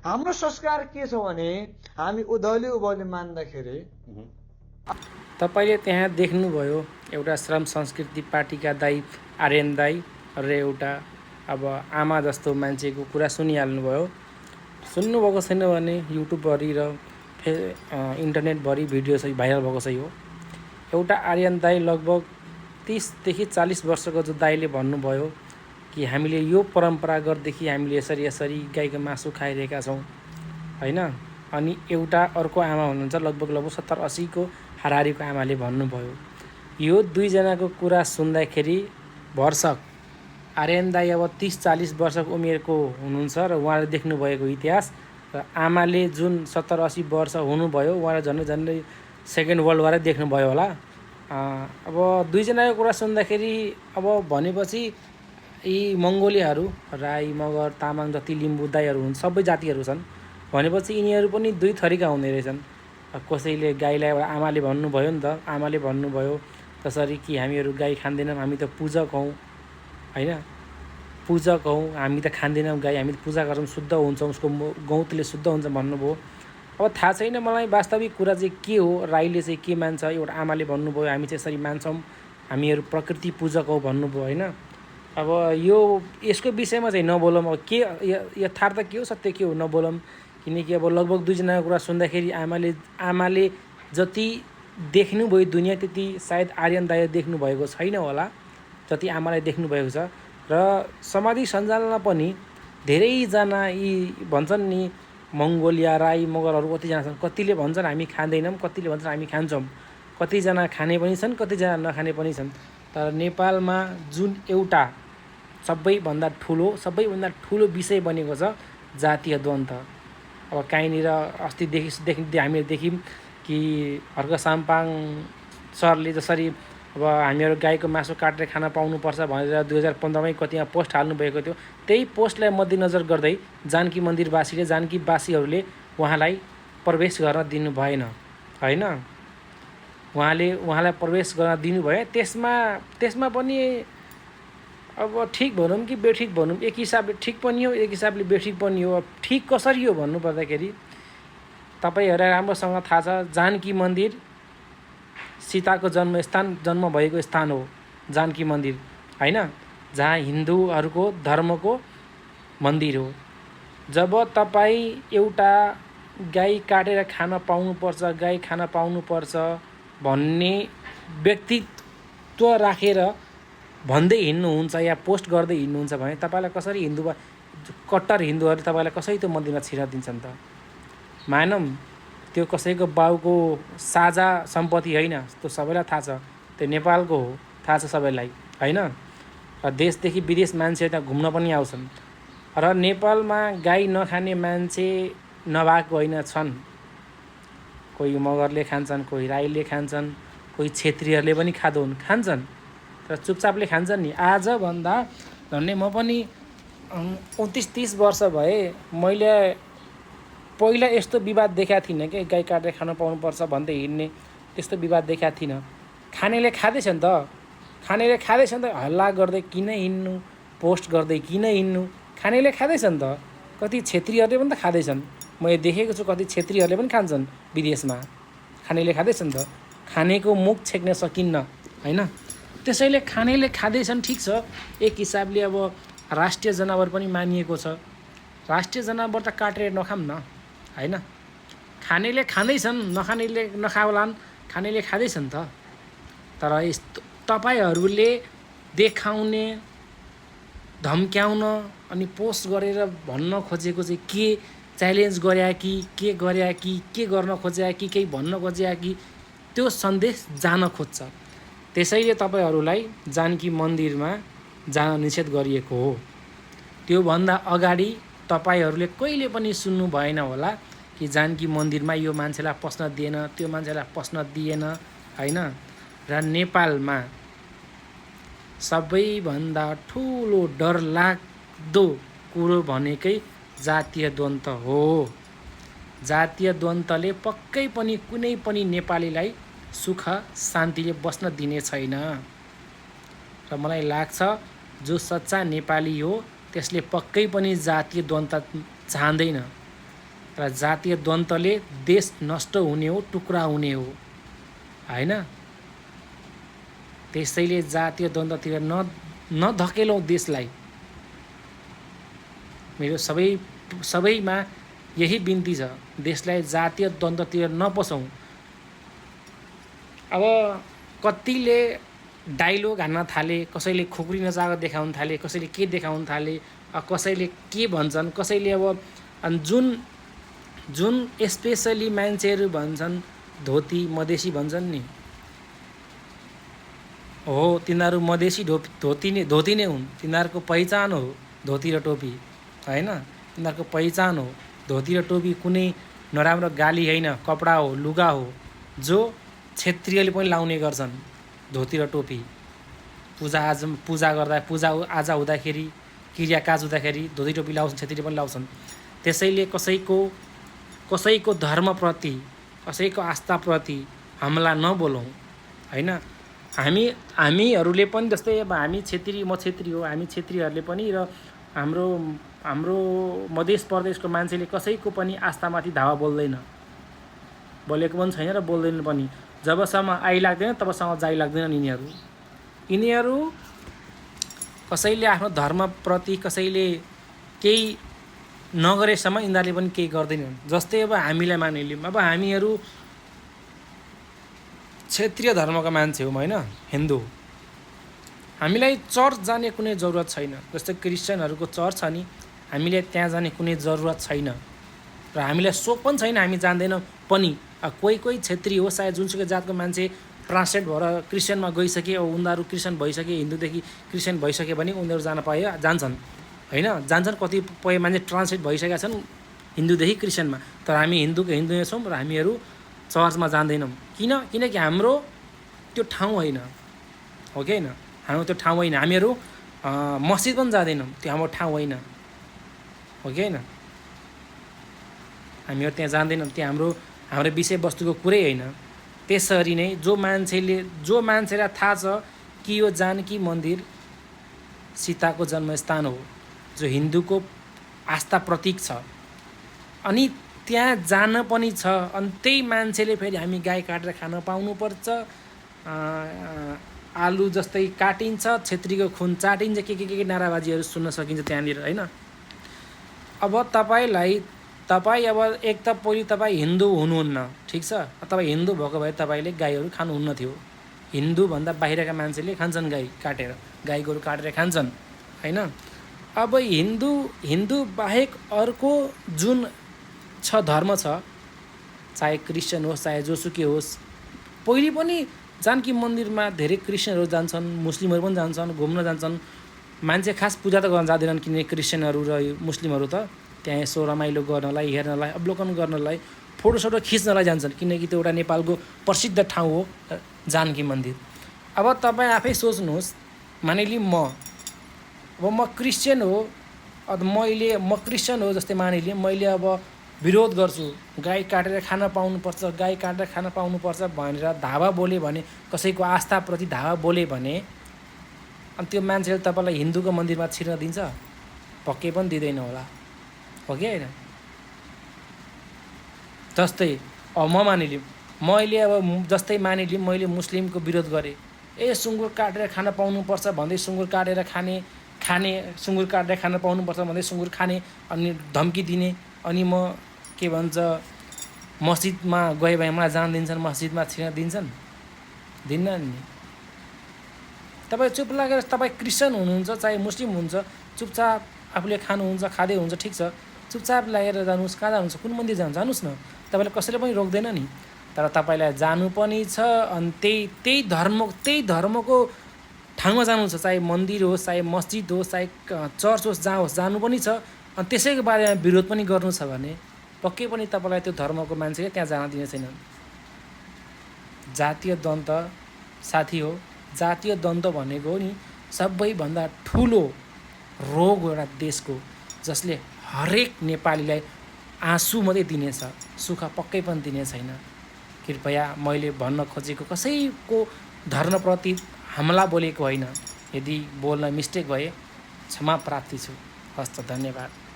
हाम्रो संस्कार के छ भने हामी उधौली उभौली मान्दाखेरि तपाईँले त्यहाँ देख्नुभयो एउटा श्रम संस्कृति पार्टीका दाई आर्यन दाई र एउटा अब आमा जस्तो मान्छेको कुरा सुनिहाल्नुभयो। सुन्नुभएको छैन भने युट्युबभरि र इन्टरनेटभरि भिडियो चाहिँ भाइरल भएको चाहिँ हो। एउटा आर्यन दाई लगभग 30 देखि 40 वर्षको जो दाईले भन्नुभयो कि हामीले यो परम्परागतदेखि हामीले यसरी यसरी गाईको मासु खाइरहेका छौँ हैन। अनि एउटा अर्को आमा हुनुहुन्छ लगभग 70-80 को हाराहारीको आमाले भन्नुभयो। यो दुईजनाको कुरा सुन्दाखेरि भरसक आर्यन दाई अब 30-40 वर्षको उमेरको हुनुहुन्छ र उहाँले देख्नुभएको इतिहास र आमाले जुन 70-80 वर्ष हुनुभयो उहाँले झन्डै सेकेन्ड वर्ल्ड वारै देख्नुभयो होला। अब दुईजनाको कुरा सुन्दाखेरि अब भनेपछि यी मङ्गोलियाहरू राई मगर तामाङ जति लिम्बू दाईहरू हुन् सबै जातिहरू छन् भनेपछि यिनीहरू पनि दुई थरीका हुने रहेछन्। कसैले गाईलाई एउटा आमाले भन्नुभयो नि त, आमाले भन्नुभयो त्यसरी कि हामीहरू गाई खाँदैनौँ, हामी त पूजक हौँ हैन, पूजक हौँ, हामी त खाँदैनौँ गाई, हामी त पूजा गर्छौँ, शुद्ध हुन्छौँ, उसको गौतले शुद्ध हुन्छ भन्नुभयो। अब थाहा छैन मलाई वास्तविक कुरा चाहिँ के हो, राईले चाहिँ के मान्छ। एउटा आमाले भन्नुभयो हामी चाहिँ यसरी मान्छौँ, हामीहरू प्रकृति पूजक हौ भन्नुभयो हैन। अब यो यसको विषयमा चाहिँ नबोलौँ, अब के यथार्थ के हो सत्य के हो नबोलौँ, किनकि अब लगभग दुईजनाको कुरा सुन्दाखेरि आमाले जति देख्नुभयो दुनियाँ त्यति सायद आर्यन दाई देख्नुभएको छैन होला जति आमालाई देख्नुभएको छ। र सामाजिक सञ्जालमा पनि धेरैजना यी भन्छन् नि मङ्गोलिया राई मगरहरू कतिजना छन्, कतिले भन्छन् हामी खाँदैनौँ, कतिले भन्छन् हामी खान्छौँ, कतिजना खाने पनि छन्, कतिजना नखाने पनि छन्। तर नेपालमा जुन एउटा सबैभन्दा ठुलो विषय बनेको छ जातीय द्वन्द्व। अब काहीँनिर अस्तिदेखि हामीले देख्यौँ कि हर्क साम्पाङ सरले जसरी अब हामीहरू गाईको मासु काटेर खान पाउनुपर्छ भनेर 2015मै कतिमा पोस्ट हाल्नुभएको थियो। त्यही पोस्टलाई मध्यनजर गर्दै जानकी मन्दिरवासीले जानकीवासीहरूले उहाँलाई प्रवेश गर्न दिनु भएन हैन। उहाँलाई प्रवेश गर्न दिनुभयो। त्यसमा पनि अब ठिक भनौँ कि बेठिक भनौँ, एक हिसाबले ठिक पनि हो एक हिसाबले बेठिक पनि हो। अब ठिक कसरी हो भन्नु पर्दाखेरि तपाईँहरूलाई राम्रोसँग थाहा छ जानकी मन्दिर सीताको जन्म भएको स्थान हो जानकी मन्दिर हैन, जहाँ हिन्दूहरूको धर्मको मन्दिर हो। जब तपाईँ एउटा गाई काटेर खान पाउनुपर्छ, गाई खान पाउनुपर्छ भन्ने व्यक्तित्व राखेर भन्दै हिँड्नुहुन्छ या पोस्ट गर्दै हिँड्नुहुन्छ भने तपाईँलाई कसरी कट्टर हिन्दूहरूले तपाईँलाई कसरी त्यो मन्दिरमा छिर्न दिन्छन् त। मानौँ त्यो कसैको बाउको साझा सम्पत्ति होइन, त्यो सबैलाई थाहा छ, त्यो नेपालको हो, थाहा छ सबैलाई हैन। र देशदेखि विदेश मान्छे त्यहाँ घुम्न पनि आउँछन्। र नेपालमा गाई नखाने मान्छे नभएको होइन, छन्। कोही मगरले खान्छन्, कोही राईले खान्छन्, कोही क्षेत्रीहरूले पनि खान्छन् र चुपचापले खान्छन् नि। आजभन्दा झन्डै म पनि 29-30 वर्ष भए मैले पहिला यस्तो विवाद देखाएको थिइनँ कि गाई काटेर खान पाउनुपर्छ भन्दै हिँड्ने त्यस्तो विवाद देखाएको थिइनँ। खानेले खाँदैछन् त हल्ला गर्दै किन हिँड्नु, पोस्ट गर्दै किन हिँड्नु, खानेले खाँदैछन् त। कति क्षेत्रीहरूले पनि त खाँदैछन्, मैले देखेको छु कति क्षेत्रीहरूले पनि खान्छन् विदेशमा, खानेले खाँदैछन् त। खानेको मुख छेक्न सकिन्न हैन। त्यसैले खानेले खाँदैछन् ठिक छ, एक हिसाबले अब राष्ट्रिय जनावर पनि मानिएको छ। राष्ट्रिय जनावर त काटेर नखाऊँ न हैन। खानेले खाँदैछन्, नखानेले नखाउलान्, खानेले खाँदैछन् त। तर यस्तो तपाईँहरूले देखाउने धम्क्याउन अनि पोस्ट गरेर भन्न खोजेको चाहिँ के च्यालेन्ज गरे कि के गर्न खोजे कि केही भन्न खोजे कि त्यो सन्देश जान खोज्छ। त्यसैले तपाईँहरूलाई जानकी मन्दिरमा जान निषेध गरिएको हो। त्योभन्दा अगाडि तपाईँहरूले कहिले पनि सुन्नु भएन होला कि जानकी मन्दिरमा यो मान्छेलाई पस्न दिएन, त्यो मान्छेलाई पस्न दिएन हैन। र नेपालमा सबैभन्दा ठुलो डरलाग्दो कुरो भनेकै जातीय द्वन्द्व हो। जातीय द्वन्द्वले पक्कै पनि कुनै पनि नेपालीलाई सुख शान्तिले बस्न दिने छैन। र मलाई लाग्छ जो सच्चा नेपाली हो त्यसले पक्कै पनि जातीय द्वन्द्व चाहँदैन। र जातीय द्वन्द्वले देश नष्ट हुने हो, टुक्रा हुने हो हैन। त्यसैले जातीय द्वन्द्वतिर नधकेलौँ देशलाई। मेरो सबैमा यही बिन्ती छ, देशलाई जातीय द्वन्द्वतिर नपसौँ। अब कतिले डाइलोग हान्न थाले, कसैले खुकुरी नचाएको देखाउन थाले, कसैले के देखाउन थाले, कसैले के भन्छन्, कसैले अब जुन स्पेसली मान्छेहरू भन्छन् धोती मधेसी भन्छन् नि, हो तिनीहरू मधेसी धोती नै हुन्। तिनीहरूको पहिचान हो धोती र टोपी हैन। तिनीहरूको पहिचान हो धोती र टोपी। कुनै नराम्रो गाली होइन, कपडा हो, लुगा हो, जो क्षेत्रीयले पनि लाउने गर्छन् धोती र टोपी। पूजा गर्दा, पूजा आजा हुँदाखेरि, क्रियाकाज हुँदाखेरि धोती टोपी लाउँछन्, क्षेत्रीले पनि लाउँछन्। त्यसैले कसैको धर्मप्रति, कसैको आस्थाप्रति हमला नबोलौँ हैन। हामीहरूले पनि जस्तै अब हामी क्षेत्री, म क्षेत्री हो, हामी क्षेत्रीहरूले पनि र हाम्रो मध्य प्रदेशको मान्छेले कसैको पनि आस्थामाथि धावा बोल्दैन, बोलेको पनि छैन र बोल्दैन पनि। जबसम्म आइलाग्दैन तबसम्म जाइ लाग्दैन। यिनीहरू कसैले आफ्नो धर्मप्रति कसैले केही नगरेसम्म यिनीहरूले पनि केही गर्दैनन्। जस्तै अब हामीलाई मानिलिउँ, अब हामीहरू क्षेत्रीय धर्मका मान्छे हौँ हैन, हिन्दू। हामीलाई चर्च जाने कुनै जरुरत छैन। जस्तै क्रिस्चियनहरूको चर्च छ नि, हामीले त्यहाँ जाने कुनै जरुरत छैन र हामीलाई सोख पनि छैन, हामी जान्दैनौँ पनि। कोही क्षेत्री हो, सायद जुनसुकै जातको मान्छे ट्रान्सलेट भएर क्रिस्चियनमा गइसके, अब उनीहरू क्रिस्चियन भइसके, हिन्दूदेखि क्रिस्चियन भइसके भने उनीहरू जान जान्छन् हैन। जान्छन्, कतिपय मान्छे ट्रान्सलेट भइसकेका छन् हिन्दूदेखि क्रिस्चियनमा। तर हामी हिन्दूको हिन्दू नै छौँ र हामीहरू चर्चमा जान्दैनौँ। किनकि हाम्रो त्यो ठाउँ होइन, हो कि होइन, हाम्रो त्यो ठाउँ होइन। हामीहरू मस्जिद पनि जाँदैनौँ, त्यो हाम्रो ठाउँ होइन, हो कि होइन। हामीहरू त्यहाँ जान्दैनौँ, त्यो हाम्रो विषयवस्तुको कुरै होइन। त्यसरी नै जो मान्छेलाई थाहा छ कि यो जानकी मन्दिर सीताको जन्मस्थान हो, जो हिन्दूको आस्था प्रतीक छ, अनि त्यहाँ जान पनि छ, अनि त्यही मान्छेले फेरि हामी गाई काटेर खान पाउनुपर्छ, आलु जस्तै काटिन्छ, क्षेत्रीको खुन चाटिन्छ, के नाराबाजीहरू सुन्न सकिन्छ त्यहाँनिर हैन। अब तपाईँ अब एक त पहिले तपाईँ हिन्दू हुनुहुन्न, ठिक छ। तपाईँ हिन्दू भएको भए तपाईँले गाईहरू खानुहुन्न थियो। हिन्दूभन्दा बाहिरका मान्छेले खान्छन् गाई काटेर, गाई गोरु काटेर खान्छन् हैन। अब हिन्दू बाहेक अर्को जुन छ धर्म छ, चाहे क्रिस्चियन होस् चाहे जोसुकै होस्, पहिले पनि जानकी मन्दिरमा धेरै क्रिस्चियनहरू जान्छन्, मुस्लिमहरू पनि जान्छन्, घुम्न जान्छन्। मान्छे खास पूजा त गर्न जाँदैनन्, किनकि क्रिस्चियनहरू र मुस्लिमहरू त त्यहाँ यसो रमाइलो गर्नलाई, हेर्नलाई, अवलोकन गर्नलाई, फोटोसोटो खिच्नलाई जान्छन्, किनकि त्यो एउटा नेपालको प्रसिद्ध ठाउँ हो जानकी मन्दिर। अब तपाईँ आफै सोच्नुहोस्, मानिलिउँ म क्रिस्चियन हो, अब म क्रिस्चियन हो जस्तै मानिलिउँ, मैले अब विरोध गर्छु, गाई काटेर खान पाउनुपर्छ, गाई काटेर खान पाउनुपर्छ भनेर धावा बोले भने, कसैको आस्थाप्रति धावा बोले भने, अनि त्यो मान्छेले तपाईँलाई हिन्दूको मन्दिरमा छिर्न दिन्छ? पक्कै पनि दिँदैन होला, हो कि होइन। जस्तै अब मैले मैले मुस्लिमको विरोध गरेँ, सुँगुर काटेर खान पाउनुपर्छ भन्दै सुँगुर काटेर सुँगुर काटेर खान पाउनुपर्छ भन्दै सुँगुर खाने, अनि धम्की दिने, अनि म के भन्छ मस्जिदमा गए भए मलाई जान दिन्छन्, मस्जिदमा छिर्न दिन्छन्? दिन्नन् नि। तपाईँ चुप लागेर, तपाईँ क्रिस्चियन हुनुहुन्छ चाहे मुस्लिम हुनुहुन्छ, चुपचाप आफूले खानुहुन्छ, खाँदै हुन्छ, ठिक छ, चुपचाप लागेर जानुहोस्। कहाँ जानुहुन्छ, कुन मन्दिर जानुहोस् न, तपाईँलाई कसैले पनि रोक्दैन नि। तर तपाईँलाई जानु पनि छ, अनि त्यही धर्मको ठाउँमा जानु छ, चाहे मन्दिर होस्, चाहे मस्जिद होस्, चाहे चर्च होस्, जहाँ होस्, जानु पनि छ। अनि त्यसैको बारेमा विरोध पनि गर्नु छ भने पक्कै पनि तपाईँलाई त्यो धर्मको मान्छेले त्यहाँ जान दिने छैनन्। जातीय द्वन्द्व साथी हो, जातीय द्वन्द्व भनेको नि सबैभन्दा ठुलो रोग हो एउटा देशको, जसले हरेक नेपालीलाई आँसु मात्रै दिनेछ, सुख पक्कै पनि दिने छैन। कृपया मैले भन्न खोजेको कसैको धर्मप्रति हमला बोलेको होइन। यदि बोल्न मिस्टेक भए क्षमा प्रार्थी छु। हस्त, धन्यवाद।